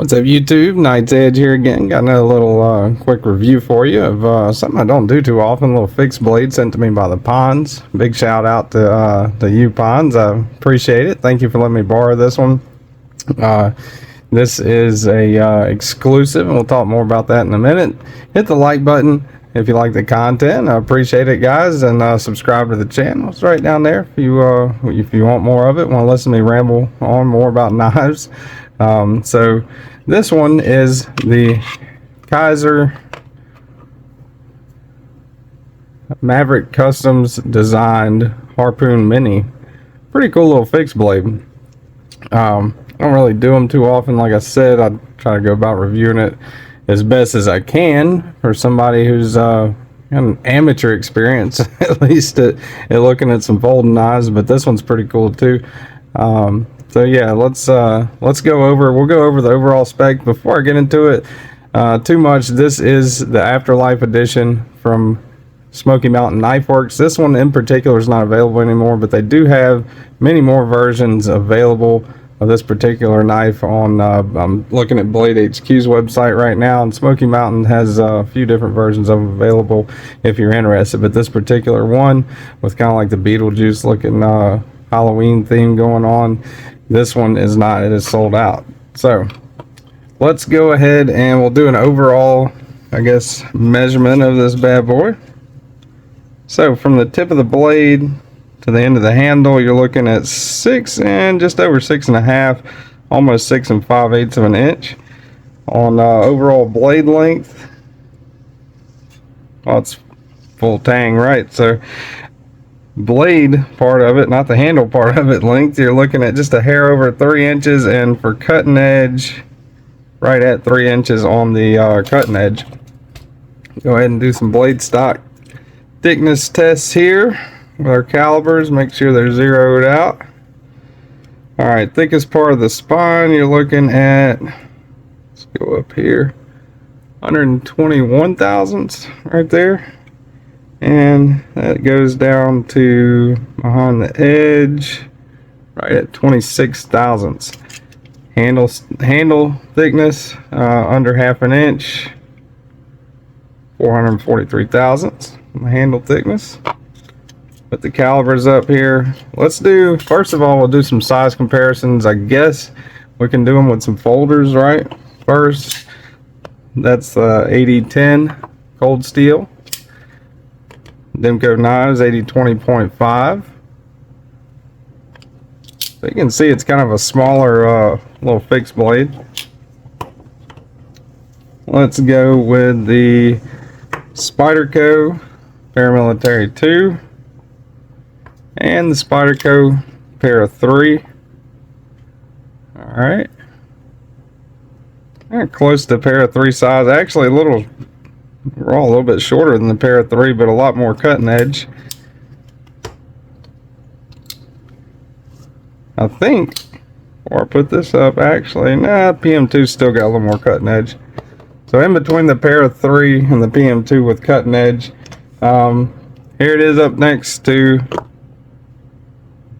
What's up YouTube, Knight's Edge here again. Got another little quick review for you of something I don't do too often, a little fixed blade sent to me by the Ponds. Big shout out to you Ponds, I appreciate it. Thank you for letting me borrow this one. This is a exclusive and we'll talk more about that in a minute. Hit the like button if you like the content. I appreciate it guys, and subscribe to the channel. It's right down there if you want more of it, want to listen to me ramble on more about knives. So this one is the Kizer Maverick Customs designed Harpoon Mini. Pretty cool little fixed blade. I don't really do them too often. Like I said, I try to go about reviewing it as best as I can for somebody who's an amateur experience at least at looking at some folding knives, but this one's pretty cool too. So yeah, let's go over. We'll go over the overall spec before I get into it too much. This is the Afterlife edition from Smoky Mountain Knife Works. This one in particular is not available anymore, but they do have many more versions available of this particular knife on I'm looking at BladeHQ's website right now, and Smoky Mountain has a few different versions of them available if you're interested. But this particular one with kind of like the Beetlejuice looking Halloween theme going on, this one is not. It is sold out. So let's go ahead and we'll do an overall, I guess, measurement of this bad boy. So from the tip of the blade to the end of the handle, you're looking at 6 and just over 6.5, almost 6 5/8 of an inch. On overall blade length, well, it's full tang, right? So blade part of it, not the handle part of it, length, you're looking at just a hair over 3 inches, and for cutting edge, right at 3 inches on the cutting edge. Go ahead and do some blade stock thickness tests here with our calibers. Make sure they're zeroed out. All right, thickest part of the spine, you're looking at, let's go up here, 121 thousandths right there. And that goes down to behind the edge right at 26 thousandths. Handle thickness under 1/2 inch, 443 thousandths. The handle thickness. Put the calibers up here. Let's do, first of all, we'll do some size comparisons. I guess we can do them with some folders, right? First, that's 8010 cold steel. Demco Knives 8020.5. So you can see it's kind of a smaller little fixed blade. Let's go with the Spyderco Paramilitary 2 and the Spyderco Para 3. All right, close to Para 3 size. Actually, we're all a little bit shorter than the Para 3, but a lot more cutting edge. I think, or I put this up, actually, nah, PM2 still got a little more cutting edge. So in between the Para 3 and the PM2 with cutting edge, here it is up next to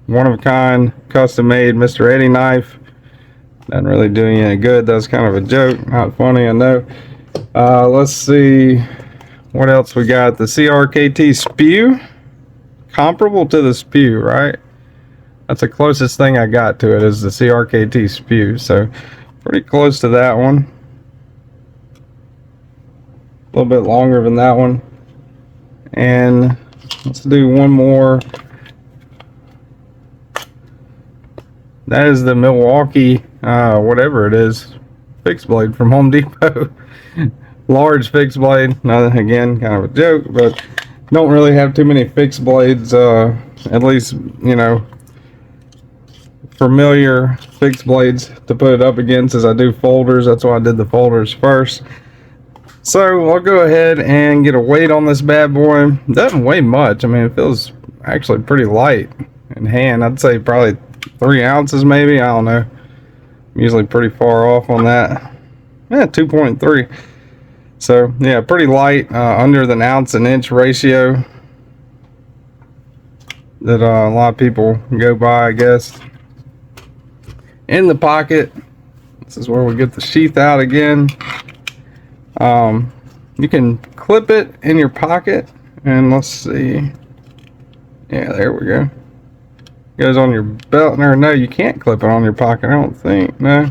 one of a kind, custom made Mr. Eddie knife. Doesn't really do you any good. That's kind of a joke, not funny, I know. Let's see what else we got. The CRKT Spew, comparable to the Spew, right? That's the closest thing I got to it, is the CRKT Spew. So pretty close to that one. A little bit longer than that one. And let's do one more. That is the Milwaukee whatever it is, fixed blade from Home Depot. Large fixed blade. Again, kind of a joke, but don't really have too many fixed blades, at least, you know, familiar fixed blades to put it up against, as I do folders. That's why I did the folders first. So I'll go ahead and get a weight on this bad boy. It doesn't weigh much. I mean, it feels actually pretty light in hand. I'd say probably 3 ounces maybe, I don't know. I'm usually pretty far off on that. Yeah, 2.3. So yeah, pretty light, under the ounce and inch ratio that a lot of people go by, I guess. In the pocket, This is where we get the sheath out again. You can clip it in your pocket, and let's see. Yeah, there we go. Goes on your belt. No, you can't clip it on your pocket, I don't think. No.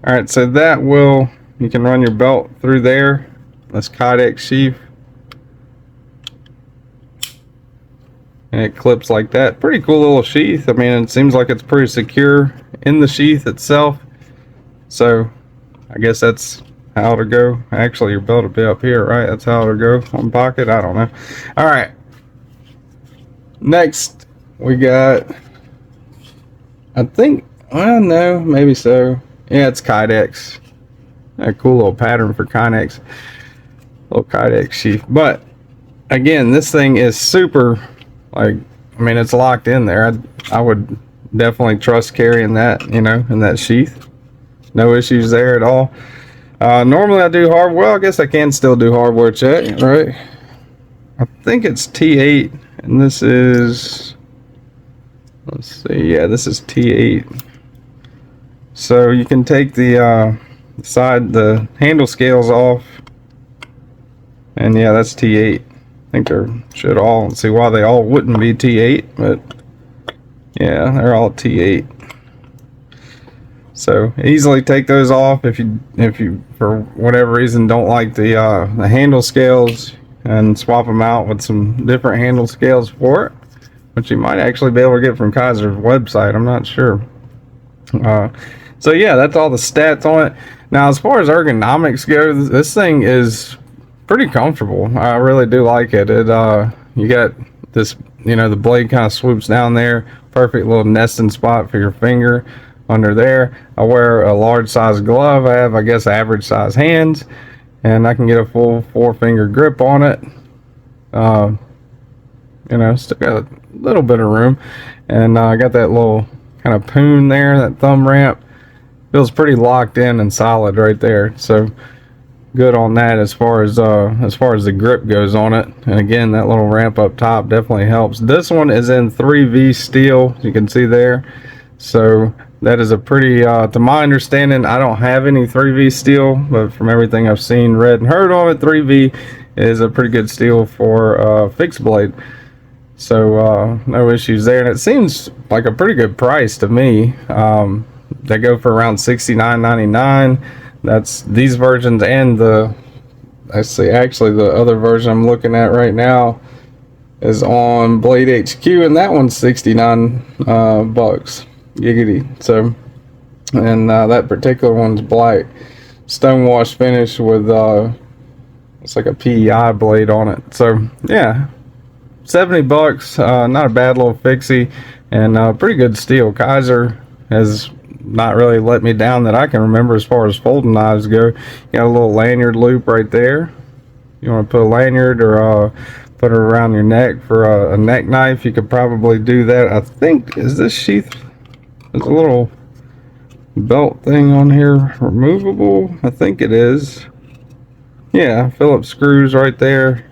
Alright, so that will, you can run your belt through there. That's Kidex sheath. And it clips like that. Pretty cool little sheath. I mean, it seems like it's pretty secure in the sheath itself. So, I guess that's how to go. Actually, your belt will be up here, right? That's how to go on pocket. I don't know. Alright. Next, we got, I think, well, no, maybe so. Yeah, it's Kidex. A cool little pattern for Kidex. Little Kidex sheath. But, again, this thing is super, like, I mean, it's locked in there. I would definitely trust carrying that, you know, in that sheath. No issues there at all. Normally I do hardware. Well, I guess I can still do hardware check, right? I think it's T8, and this is, let's see, yeah, this is T8. So you can take the the handle scales off, and yeah, that's T8. I think there should all, see why they all wouldn't be T8, but yeah, they're all T8. So easily take those off if you for whatever reason don't like the handle scales, and swap them out with some different handle scales for it, which you might actually be able to get from Kizer's website. I'm not sure. So yeah, that's all the stats on it. Now, as far as ergonomics goes, this thing is pretty comfortable. I really do like it. You got this, you know, the blade kind of swoops down there. Perfect little nesting spot for your finger under there. I wear a large size glove. I have, I guess, average size hands, and I can get a full 4-finger grip on it. You know, still got a little bit of room, and I got that little kind of poon there, that thumb ramp. Feels pretty locked in and solid right there. So good on that as far as the grip goes on it. And again, that little ramp up top definitely helps. This one is in 3V steel, you can see there. So that is a pretty, to my understanding, I don't have any 3V steel, but from everything I've seen, read, and heard on it, 3V is a pretty good steel for fixed blade. So no issues there, and it seems like a pretty good price to me. They go for around $69.99. That's these versions, and the, I see, actually the other version I'm looking at right now is on BladeHQ, and that one's 69 bucks. Giggity. So, and that particular one's black stonewash finish with it's like a PEI blade on it. So yeah, 70 bucks, not a bad little fixie, and pretty good steel. Kizer has not really let me down that I can remember as far as folding knives go. You got a little lanyard loop right there. You want to put a lanyard or put it around your neck for a neck knife, you could probably do that. I think, is this sheath, there's a little belt thing on here removable? I think it is. Yeah, Phillips screws right there.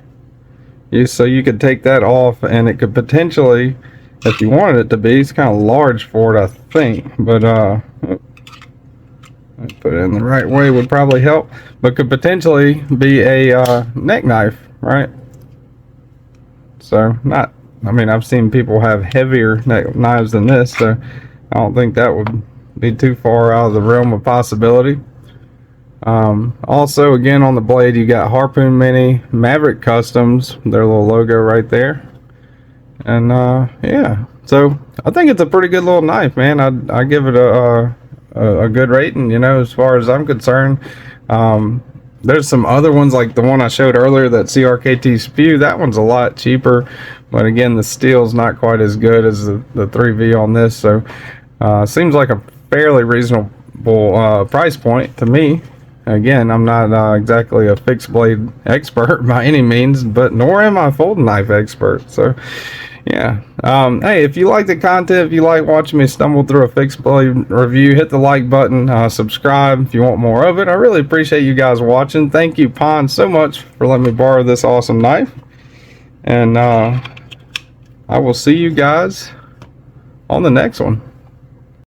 So you could take that off, and it could potentially, if you wanted it to be, it's kind of large for it, I think, but put it in the right way would probably help, but could potentially be a neck knife, right? So not, I mean, I've seen people have heavier neck knives than this, so I don't think that would be too far out of the realm of possibility. Also, again, on the blade, you got Harpoon Mini, Maverick Customs, their little logo right there. And yeah, so I think it's a pretty good little knife, man. I give it a good rating, you know, as far as I'm concerned. There's some other ones, like the one I showed earlier, that CRKT Spew. That one's a lot cheaper, but again, the steel's not quite as good as the 3V on this. So seems like a fairly reasonable price point to me. Again, I'm not exactly a fixed blade expert by any means, but nor am I a folding knife expert. So yeah, hey, if you like the content, if you like watching me stumble through a fixed blade review, hit the like button, subscribe if you want more of it. I really appreciate you guys watching. Thank you, Pond, so much for letting me borrow this awesome knife, and I will see you guys on the next one.